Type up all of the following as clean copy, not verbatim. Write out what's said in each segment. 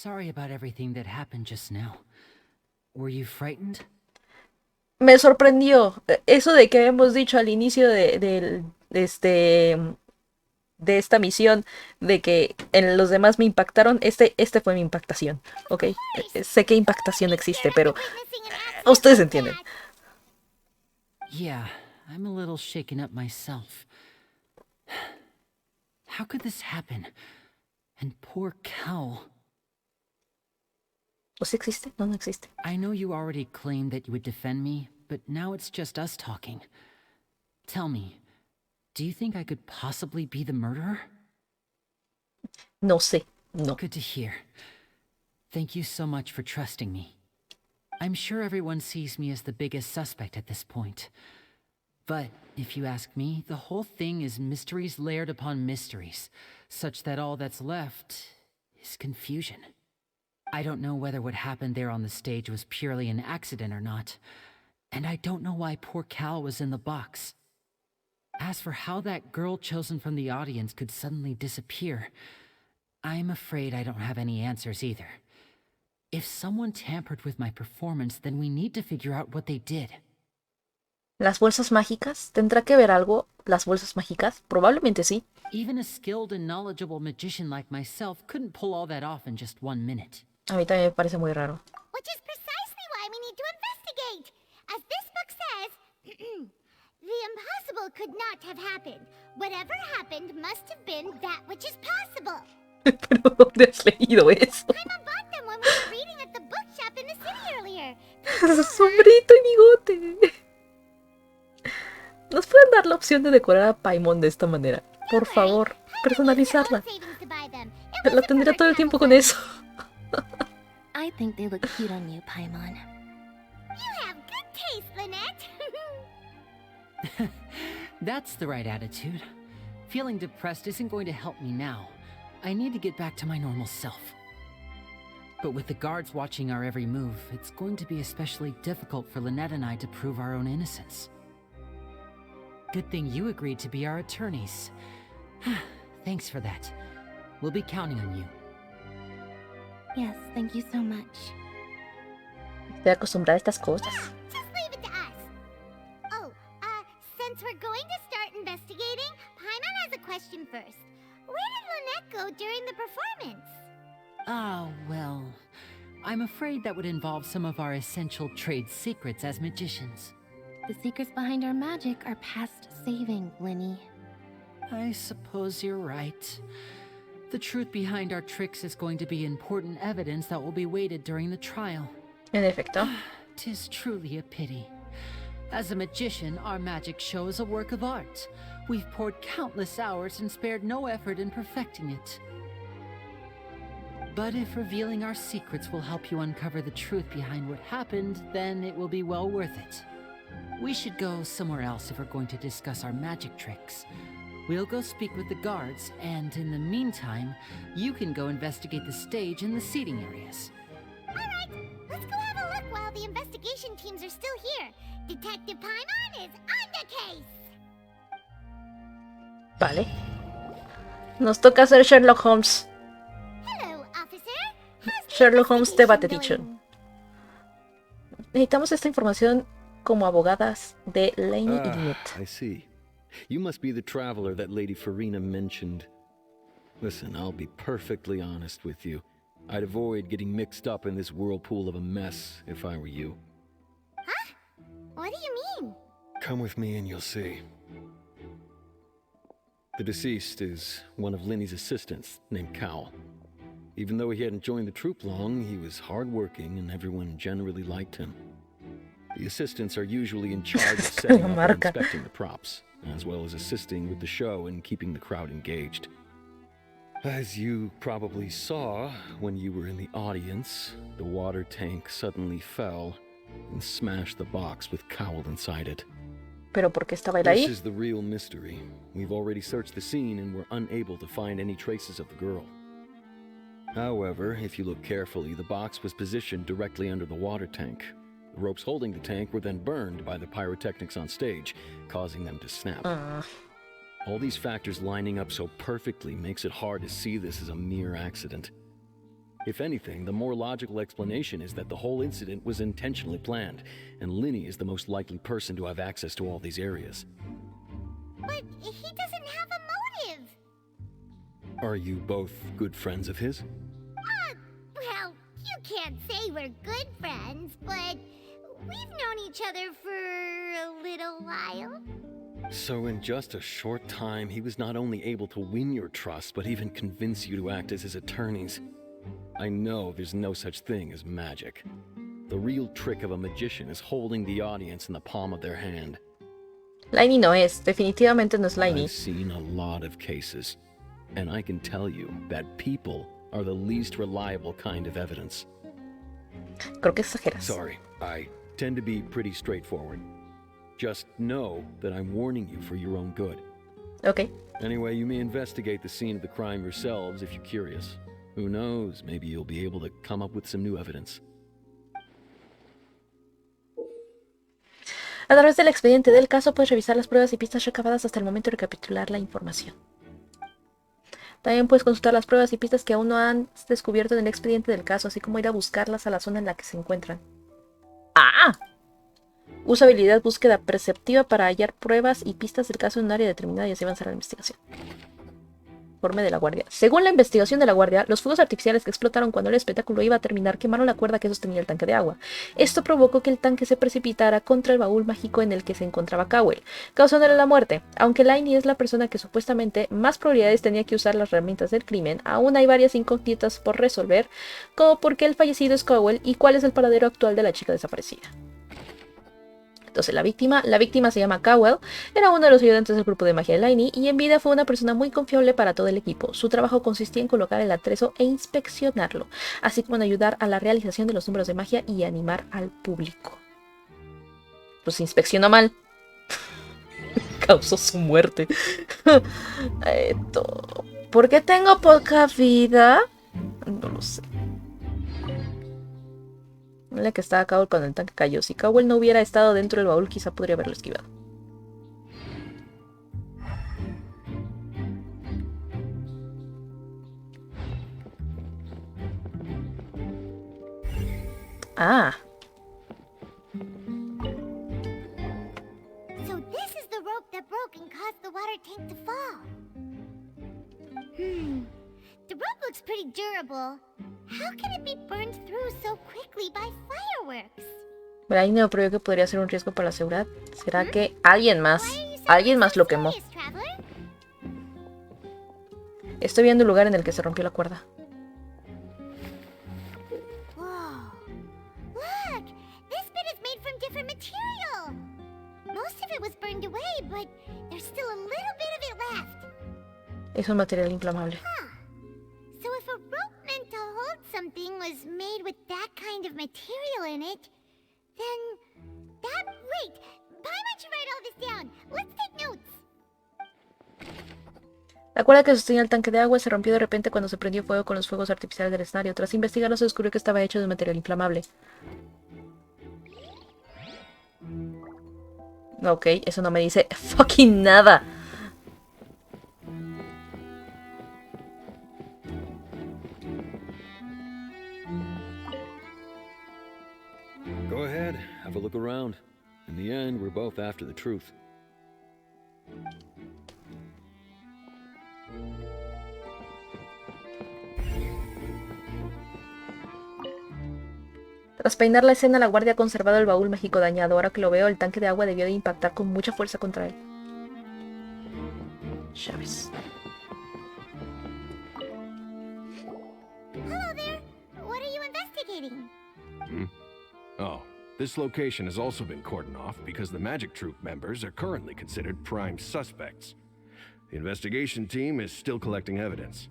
sorry about everything that happened just now. Were you frightened? Me sorprendió eso de que habíamos dicho al inicio de esta misión, de que en los demás me impactaron. Este fue mi impactación, ¿ok? Sé que impactación existe, pero ustedes entienden. Yeah, I'm a little shaken up myself. How could this happen? And poor Cal. ¿O sí existe? No, no existe. I know you already claimed that you would defend me, but now it's just us talking. Tell me, do you think I could possibly be the murderer? No sé, no. Good to hear. Thank you so much for trusting me. I'm sure everyone sees me as the biggest suspect at this point. But if you ask me, the whole thing is mysteries layered upon mysteries, such that all that's left is confusion. I don't know whether what happened there on the stage was purely an accident or not, and I don't know why poor Cal was in the box. As for how that girl chosen from the audience could suddenly disappear, I'm afraid I don't have any answers either. If someone tampered with my performance, then we need to figure out what they did. ¿Las bolsas mágicas? ¿Tendrá que ver algo las bolsas mágicas? Probablemente sí. Even a skilled and knowledgeable magician like myself couldn't pull all that off in just 1 minute. A mí también me parece muy raro. Which is precisely why we need to investigate. As this book says, the impossible could not have happened. Whatever happened must have been that which is possible. ¿Pero dónde has leído eso? Paimon bought them when we were reading at the bookshop in the city earlier. Sombrito y bigote. ¿Nos pueden dar la opción de decorar a Paimon de esta manera? Por favor, personalizarla. La tendría todo el tiempo con eso. I think they look cute on you, Paimon. You have good taste, Lynette. That's the right attitude. Feeling depressed isn't going to help me now. I need to get back to my normal self. But with the guards watching our every move, it's going to be especially difficult for Lynette and I to prove our own innocence. Good thing you agreed to be our attorneys. Thanks for that. We'll be counting on you. Yes, thank you so much. Estoy acostumbrada a estas cosas. Just leave it to us. Oh, since we're going to start investigating, Paimon has a question first. Where did Lynette go during the performance? Ah, well, I'm afraid that would involve some of our essential trade secrets as magicians. The secrets behind our magic are past saving, Linny. I suppose you're right. The truth behind our tricks is going to be important evidence that will be weighted during the trial. En efecto. 'Tis truly a pity. As a magician, our magic show is a work of art. We've poured countless hours and spared no effort in perfecting it. But if revealing our secrets will help you uncover the truth behind what happened, then it will be well worth it. We should go somewhere else if we're going to discuss our magic tricks. We'll go speak with the guards, and in the meantime, you can go investigate the stage and the seating areas. Alright, let's go have a look while the investigation teams are still here. Detective Paimon is on the case! Vale. Nos toca hacer Sherlock Holmes. Hello, officer. How's the Sherlock Holmes Debate investigation Edition. Necesitamos esta información como abogadas de Lainey y Lynette. I see. You must be the traveler that Lady Farina mentioned. Listen, I'll be perfectly honest with you. I'd avoid getting mixed up in this whirlpool of a mess if I were you. Huh? What do you mean? Come with me and you'll see. The deceased is one of Linny's assistants named Cal. Even though he hadn't joined the troupe long, he was hardworking and everyone generally liked him. The assistants are usually in charge of setting up and inspecting the props, as well as assisting with the show and keeping the crowd engaged. As you probably saw when you were in the audience, the water tank suddenly fell and smashed the box with Cowell inside it. ¿Pero por qué estaba él ahí? This is the real mystery. We've already searched the scene and were unable to find any traces of the girl. However, if you look carefully, the box was positioned directly under the water tank. The ropes holding the tank were then burned by the pyrotechnics on stage, causing them to snap. All these factors lining up so perfectly makes it hard to see this as a mere accident. If anything, the more logical explanation is that the whole incident was intentionally planned, and Linny is the most likely person to have access to all these areas. But he doesn't have a motive. Are you both good friends of his? Well, you can't say we're good friends, but we've known each other for a little while. So in just a short time, he was not only able to win your trust, but even convince you to act as his attorneys. I know there's no such thing as magic. The real trick of a magician is holding the audience in the palm of their hand. Lainey no es, definitivamente no es Lainey. I've seen a lot of cases, and I can tell you that people are the least reliable kind of evidence. Creo que exageras. Sorry, I tend to be pretty straightforward. Just know that I'm warning you for your own good. Ok. Anyway, you may investigate the scene of the crime yourselves if you're curious. Who knows, maybe you'll be able to come up with some new evidence. A través del expediente del caso puedes revisar las pruebas y pistas recabadas hasta el momento de recapitular la información. También puedes consultar las pruebas y pistas que aún no han descubierto en el expediente del caso, así como ir a buscarlas a la zona en la que se encuentran. ¡Ah! Usa habilidad búsqueda perceptiva para hallar pruebas y pistas del caso en un área determinada y así avanzar la investigación. Informe de la guardia. Según la investigación de la guardia, los fuegos artificiales que explotaron cuando el espectáculo iba a terminar quemaron la cuerda que sostenía el tanque de agua. Esto provocó que el tanque se precipitara contra el baúl mágico en el que se encontraba Cowell, causándole la muerte. Aunque Lainey es la persona que supuestamente más probabilidades tenía que usar las herramientas del crimen, aún hay varias incógnitas por resolver, como por qué el fallecido es Cowell y cuál es el paradero actual de la chica desaparecida. Entonces la víctima se llama Cowell, era uno de los ayudantes del grupo de magia de Lainey y en vida fue una persona muy confiable para todo el equipo. Su trabajo consistía en colocar el atrezo e inspeccionarlo, así como en ayudar a la realización de los números de magia y animar al público. Pues inspeccionó mal. Causó su muerte. ¿Por qué tengo poca vida? No lo sé. La que estaba Cowell cuando el tanque cayó. Si Cowell no hubiera estado dentro del baúl, quizá podría haberlo esquivado. Ah. So this is the rope that broke and caused the water tank to fall. The rope looks pretty durable. How can it be burned through so quickly by fireworks? Pero ahí no creo que podría ser un riesgo para la seguridad. ¿Será que alguien más lo quemó? Estoy viendo un lugar en el que se rompió la cuerda. Whoa. Look! This bit is made from different material. Most of it was burned away, but there's still a little bit of it left. Es un material inflamable. So if a rope meant to hold something was made with that kind of material in it, then wait, why don't you write all this down? Let's take notes. La cuerda que sostenía el tanque de agua se rompió de repente cuando se prendió fuego con los fuegos artificiales del escenario. Tras investigarlo se descubrió que estaba hecho de un material inflamable. Ok, eso no me dice fucking nada. Go ahead, have a look around. In the end, we're both after the truth. Tras peinar la escena, la guardia ha conservado el baúl mágico dañado. Ahora que lo veo, el tanque de agua debió de impactar con mucha fuerza contra él. Chávez. Hello there. What are you investigating? Oh, this location has also been cordoned off because the Magic Troop members are currently considered prime suspects. The investigation team is still collecting evidence.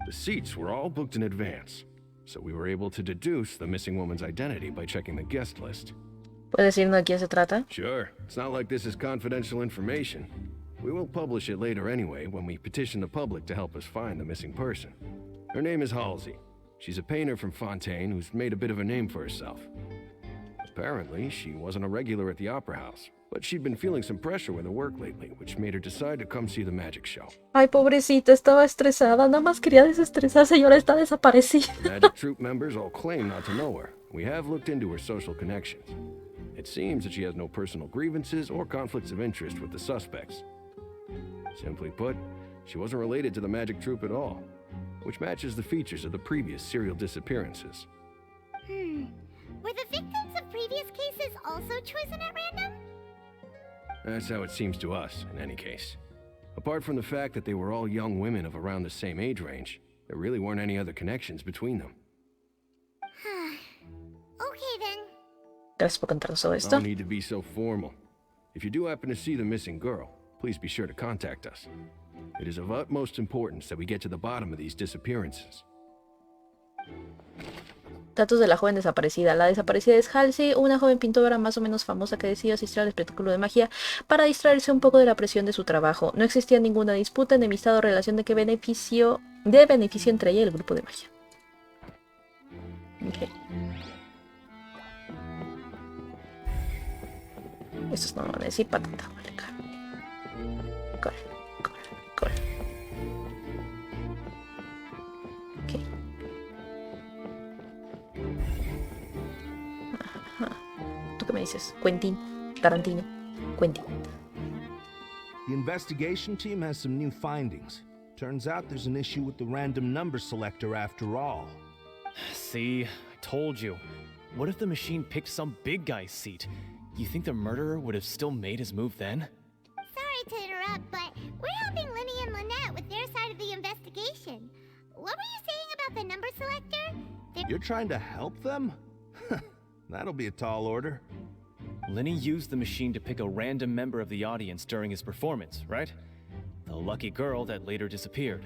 The seats were all booked in advance, so we were able to deduce the missing woman's identity by checking the guest list. ¿Puedes decirnos de quién se trata? Sure, it's not like this is confidential information. We will publish it later anyway when we petition the public to help us find the missing person. Her name is Halsey. She's a painter from Fontaine who's made a bit of a name for herself. Apparently, she wasn't a regular at the Opera House, but she'd been feeling some pressure with her work lately, which made her decide to come see the magic show. Ay, pobrecita, estaba estresada. Nada más quería desestresarse y ahora está desaparecida. The magic troupe members all claim not to know her. We have looked into her social connections. It seems that she has no personal grievances or conflicts of interest with the suspects. Simply put, she wasn't related to the magic troupe at all, which matches the features of the previous serial disappearances. Were the victims of previous cases also chosen at random? That's how it seems to us, in any case. Apart from the fact that they were all young women of around the same age range, there really weren't any other connections between them. Okay then. Gracias por contarnos todo esto. No need to be so formal. If you do happen to see the missing girl, please be sure to contact us. It is of utmost importance that we get to the bottom of these disappearances. Datos de la joven desaparecida. La desaparecida es Halsey, una joven pintora más o menos famosa que decidió asistir al espectáculo de magia para distraerse un poco de la presión de su trabajo. No existía ninguna disputa, enemistad o relación de beneficio entre ella y el grupo de magia. Okay. Estos no van a decir patata. Corre. Ok. Ajá. ¿Tú qué me dices? Quentin, Tarantino, Quentin. The investigation team has some new findings. Turns out there's an issue with the random number selector after all. See, I told you. What if the machine picked some big guy's seat? You think the murderer would have still made his move then? Sorry to interrupt, but we're helping Linny and Lynette with their side of the investigation. What were you saying about the number selector? You're trying to help them? That'll be a tall order. Linny used the machine to pick a random member of the audience during his performance, right? The lucky girl that later disappeared.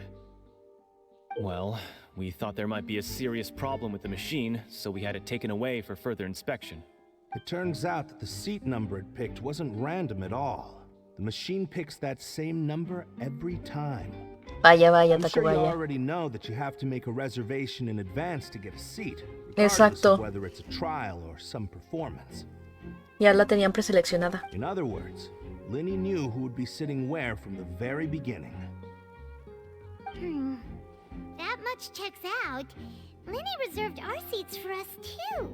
Well, we thought there might be a serious problem with the machine, so we had it taken away for further inspection. It turns out that the seat number it picked wasn't random at all. The machine picks that same number every time. Vaya, I'm sure you Tacubaya. already know that you have to make a reservation in advance to get a seat, regardless Exacto. of whether it's a trial or some performance. Ya la tenían preseleccionada. In other words, Linny knew who would be sitting where from the very beginning. That much checks out. Linny reserved our seats for us too.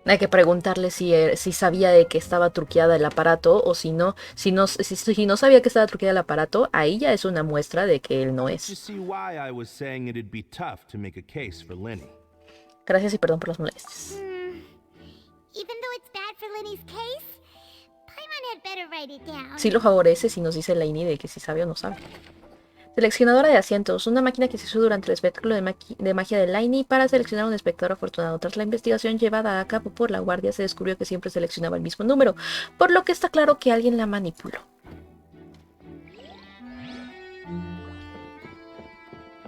Hay que preguntarle si sabía de que estaba truqueada el aparato o si no sabía que estaba truqueada el aparato, ahí ya es una muestra de que él no You es. see why I was saying it'd be tough to make a case for Linny. Gracias y perdón por las molestias. Even though it's bad for Linny's case, Paimon had better write it down. Sí lo favorece si nos dice Lainey de que si sabe o no sabe. Seleccionadora de asientos, una máquina que se usó durante el espectáculo de magia de Lainey para seleccionar a un espectador afortunado. Tras la investigación llevada a cabo por la guardia, se descubrió que siempre seleccionaba el mismo número, por lo que está claro que alguien la manipuló.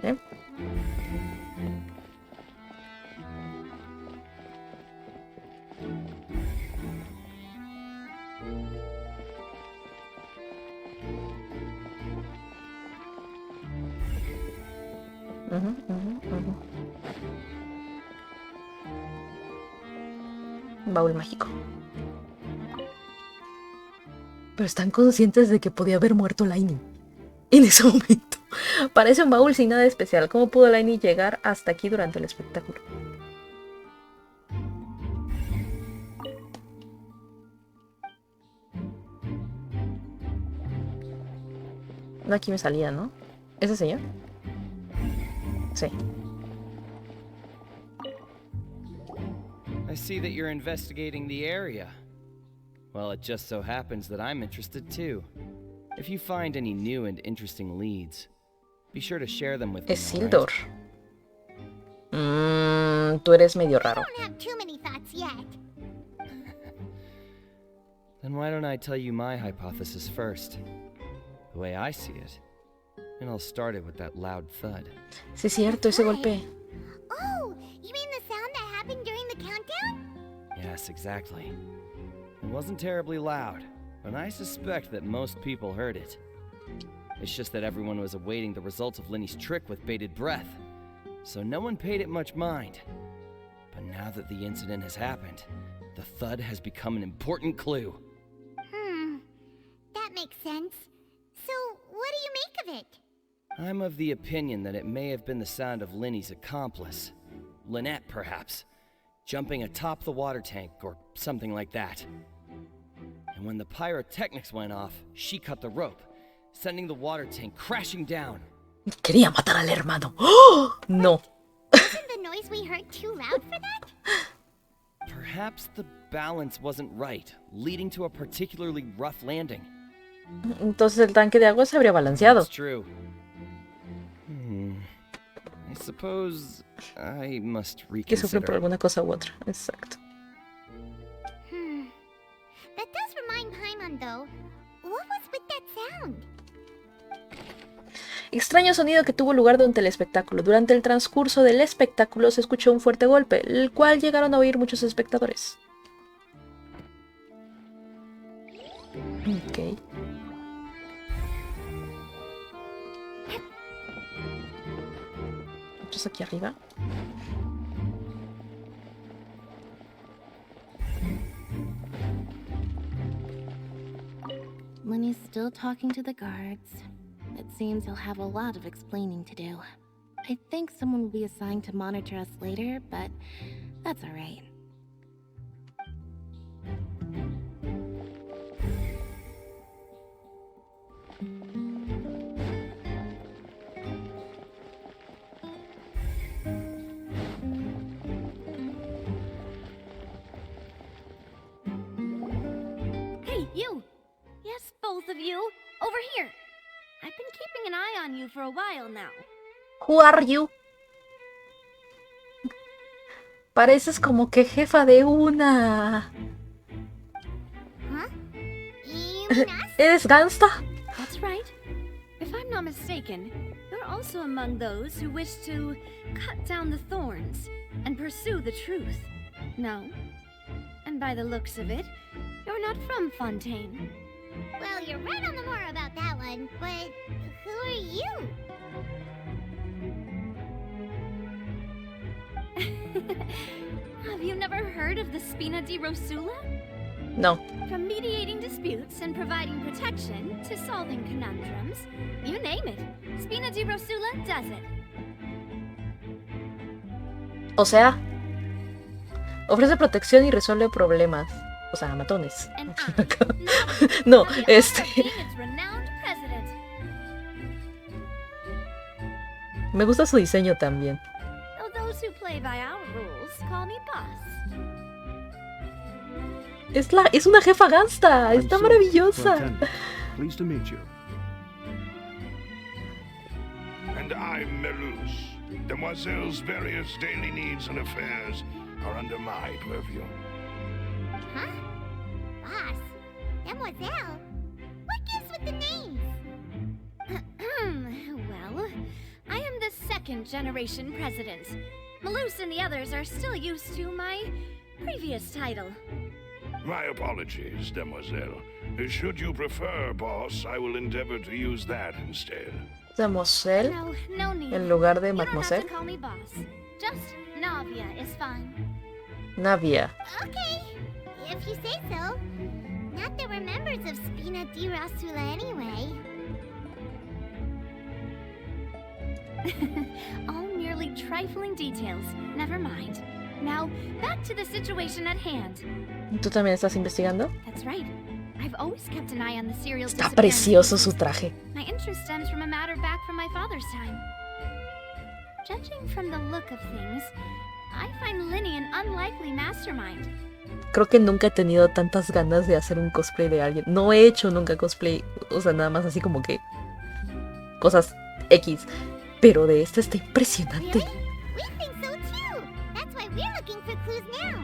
¿Eh? Baúl mágico. Pero están conscientes de que podía haber muerto Lainey en ese momento. Parece un baúl sin nada especial. ¿Cómo pudo Lainey llegar hasta aquí durante el espectáculo? No, aquí me salía, ¿no? ¿Ese señor? Sí. I see that you're investigating the area. Well, it just so happens that I'm interested too. If you find any new and interesting leads, be sure to share them with me. Es Sildor. Tú eres medio raro. I don't have too many thoughts yet. Then why don't I tell you my hypothesis first? The way I see it. And I'll start it with that loud thud. Sí, es cierto, ese golpe. Oh, you mean the sound that happened during the countdown? Yes, exactly. It wasn't terribly loud, but I suspect that most people heard it. It's just that everyone was awaiting the results of Linny's trick with bated breath, so no one paid it much mind. But now that the incident has happened, The thud has become an important clue. That makes sense. So, what do you make of it? I'm of the opinion that it may have been the sound of Linny's accomplice. Lynette, perhaps. Jumping atop the water tank or something like that. And when the pyrotechnics went off, she cut the rope, sending the water tank crashing down. Quería matar al hermano. ¡Oh! No. Wasn't the noise we heard too loud for that? Perhaps the balance wasn't right, leading to a particularly rough landing. Entonces el tanque de agua se habría balanceado. That's true. I suppose I must Que sufren por reconsider. alguna cosa u otra. Exacto. That does remind Paimon, though. What was with that sound? Extraño sonido que tuvo lugar durante el espectáculo. Durante el transcurso del espectáculo se escuchó un fuerte golpe, el cual llegaron a oír muchos espectadores. Ok. Entonces aquí arriba. Lenny's still talking to the guards. It seems he'll have a lot of explaining to do. I think someone will be assigned to monitor us later, but that's alright. Hey, you! Yes, both of you! Over here! I've been keeping an eye on you for a while now. Who are you? Pareces como que jefa de una. Huh? You mean us? ¿Eres gangsta? That's right. If I'm not mistaken, you're also among those who wish to cut down the thorns and pursue the truth. No? And by the looks of it, you're not from Fontaine. Well, you're right on the more about that one, but who are you? Have you never heard of the Spina di Rosula? No. From mediating disputes and providing protection to solving conundrums, you name it, Spina di Rosula does it. O sea, ofrece protección y resuelve problemas. O sea, matones. And No, have the honor of being its renowned president. Me gusta su diseño también. Though those who play by our rules call me boss. Es una jefa gangsta. Está maravillosa. Pleased to meet you. And I'm Melus. Demoiselle's various daily needs and affairs are under my purview. Huh? Boss? Demoiselle? What gives with the names? Well, I am the second generation president. Malus and the others are still used to my previous title. My apologies, Demoiselle. Should you prefer, boss, I will endeavor to use that instead. Demoiselle No need. en lugar de You don't have mademoiselle. to call me boss. Just Navia is fine. Navia. Okay, if you say so. Not that we're members of Spina di Rosula anyway. All merely trifling details. Never mind. Now, back to the situation at hand. ¿Tú también estás investigando? That's right. I've always kept an eye on the serial Está disappearance precioso cases. su traje. My interest stems from a matter back from my father's time. Judging from the look of things, I find Linny an unlikely mastermind. Creo que nunca he tenido tantas ganas de hacer un cosplay de alguien. No he hecho nunca cosplay. O sea, nada más así como que cosas X. Pero de esta está impresionante. Really? We think so too. That's why we're looking for clues now.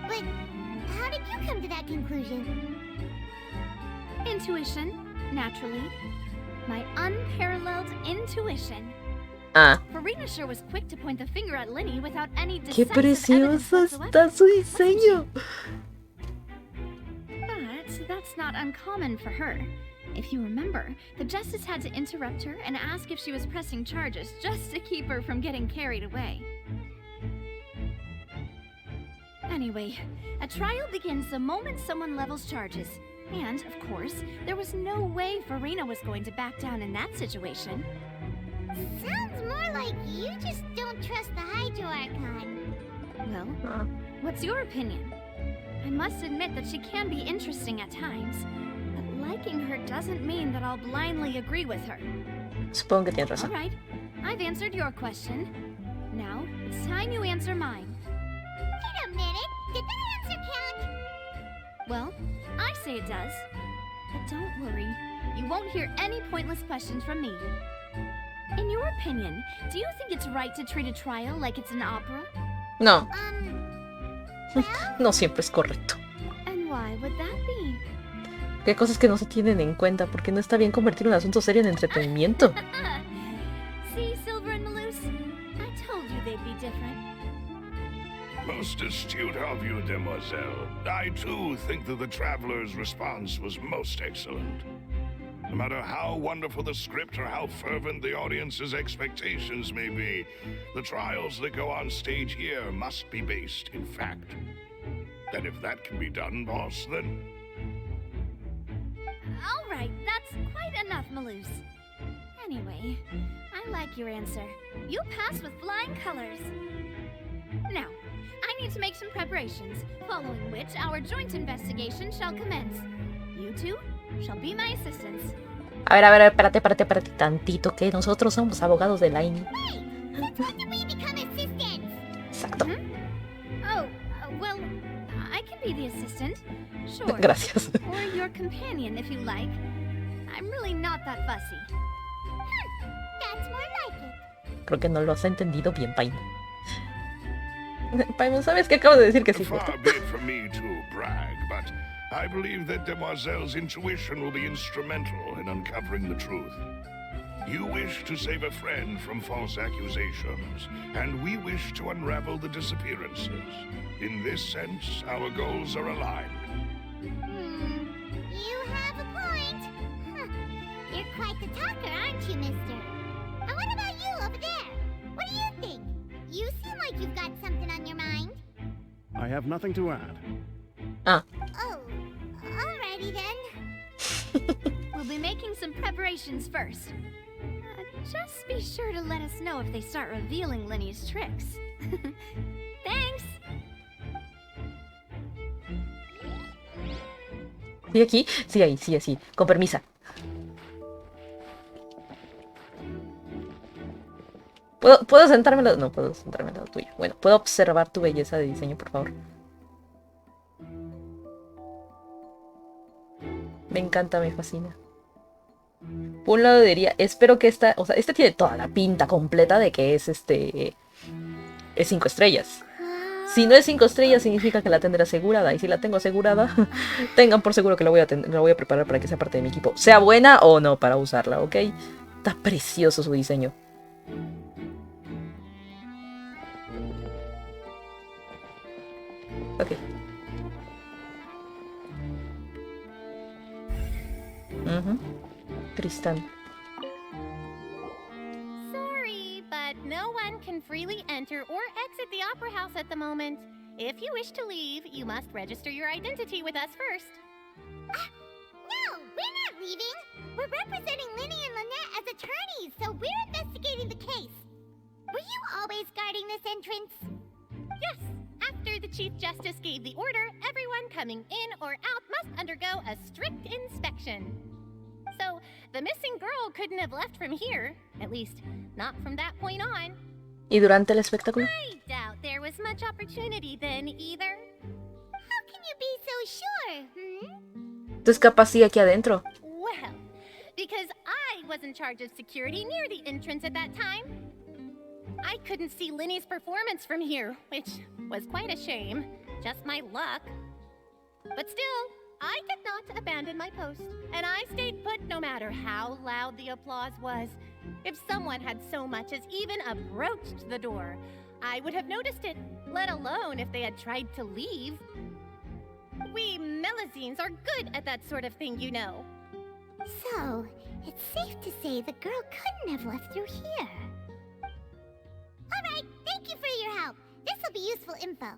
But how did you come to that conclusion? Intuition, naturally. My unparalleled intuition. Ah, Farina sure was quick to point the finger at Linny without any qué decisive evidence precioso whatsoever. está su diseño. But that's not uncommon for her. If you remember, the justice had to interrupt her and ask if she was pressing charges just to keep her from getting carried away. Anyway, a trial begins the moment someone levels charges. And, of course, there was no way Farina was going to back down in that situation. Sounds more like you just don't trust the Hydro Archon. Well, what's your opinion? I must admit that she can be interesting at times, but liking her doesn't mean that I'll blindly agree with her. Supongo que tienes razón. Alright, I've answered your question. Now, it's time you answer mine. Wait a minute, did that answer count? Well, I say it does. But don't worry, you won't hear any pointless questions from me. In your opinion, do you think it's right to treat a trial like it's an opera? No. Well, No siempre es correcto. And why would that be? Hay cosas que no se tienen en cuenta porque no está bien convertir un asunto serio en entretenimiento. See, Silver and Malus? I told you they'd be different. Most astute of you, demoiselle. I too think that the traveler's response was most excellent. No matter how wonderful the script or how fervent the audience's expectations may be, the trials that go on stage here must be based in fact. And if that can be done, boss, then... Alright, that's quite enough, Malus. Anyway, I like your answer. You passed with flying colors. Now, I need to make some preparations, following which our joint investigation shall commence. You two shall be my assistants. A ver, espérate tantito, que nosotros somos abogados de Laini. wait, since when did we become assistants? Exacto. Oh, well, I can be the assistant. Sure. Gracias. Or your companion, if you like. I'm really not that fussy. That's more like it. Creo que no lo has entendido bien, Paimon. Paimon, ¿sabes que acabo de decir que sí? Far be it from me to brag, but I believe that Demoiselle's intuition will be instrumental in uncovering the truth. You wish to save a friend from false accusations, and we wish to unravel the disappearances. In this sense, our goals are aligned. You have a point. Huh. You're quite the talker, aren't you, mister? And what about you over there? What do you think? You seem like you've got something on your mind. I have nothing to add. Ah. Oh, alrighty then. We'll be making some preparations first. Just be sure to let us know if they start revealing Lenny's tricks. Thanks! ¿Sí aquí? Sí, ahí, sí, así. Con permisa. ¿Puedo sentarme al lado? No, puedo sentarme al lado tuyo. Bueno, ¿puedo observar tu belleza de diseño, por favor? Me encanta, me fascina. Por un lado diría, espero que esta... O sea, este tiene toda la pinta completa de que es es 5 estrellas. Si no es 5 estrellas, significa que la tendré asegurada. Y si la tengo asegurada, tengan por seguro que la voy a preparar para que sea parte de mi equipo. Sea buena o no para usarla, ¿ok? Está precioso su diseño. Ok. Tristan. Sorry, but no one can freely enter or exit the Opera House at the moment. If you wish to leave, you must register your identity with us first. No, we're not leaving. We're representing Linny and Lynette as attorneys, so we're investigating the case. Were you always guarding this entrance? Yes, after the Chief Justice gave the order, everyone coming in or out must undergo a strict inspection. So, the missing girl couldn't have left from here. At least, not from that point on. ¿Y durante el espectáculo? I doubt there was much opportunity then, either. How can you be so sure, Entonces, capaz sí aquí adentro. Well, because I was in charge of security near the entrance at that time. I couldn't see Linny's performance from here, which was quite a shame. Just my luck. But still, I did not abandon my post, and I stayed put no matter how loud the applause was. If someone had so much as even approached the door, I would have noticed it, let alone if they had tried to leave. We Melazines are good at that sort of thing, you know. So, it's safe to say the girl couldn't have left through here. Alright, thank you for your help. This will be useful info.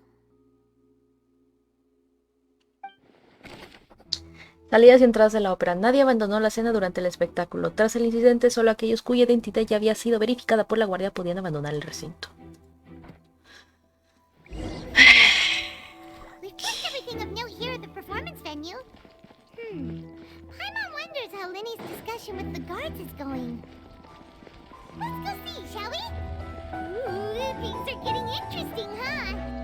Salidas y entradas de la ópera. Nadie abandonó la escena durante el espectáculo. Tras el incidente, solo aquellos cuya identidad ya había sido verificada por la guardia podían abandonar el recinto. We've kept everything of note here at the performance venue. Paimon wonders how Linny's discussion with the guards is going. Let's go see, shall we? Ooh, things are getting interesting, huh?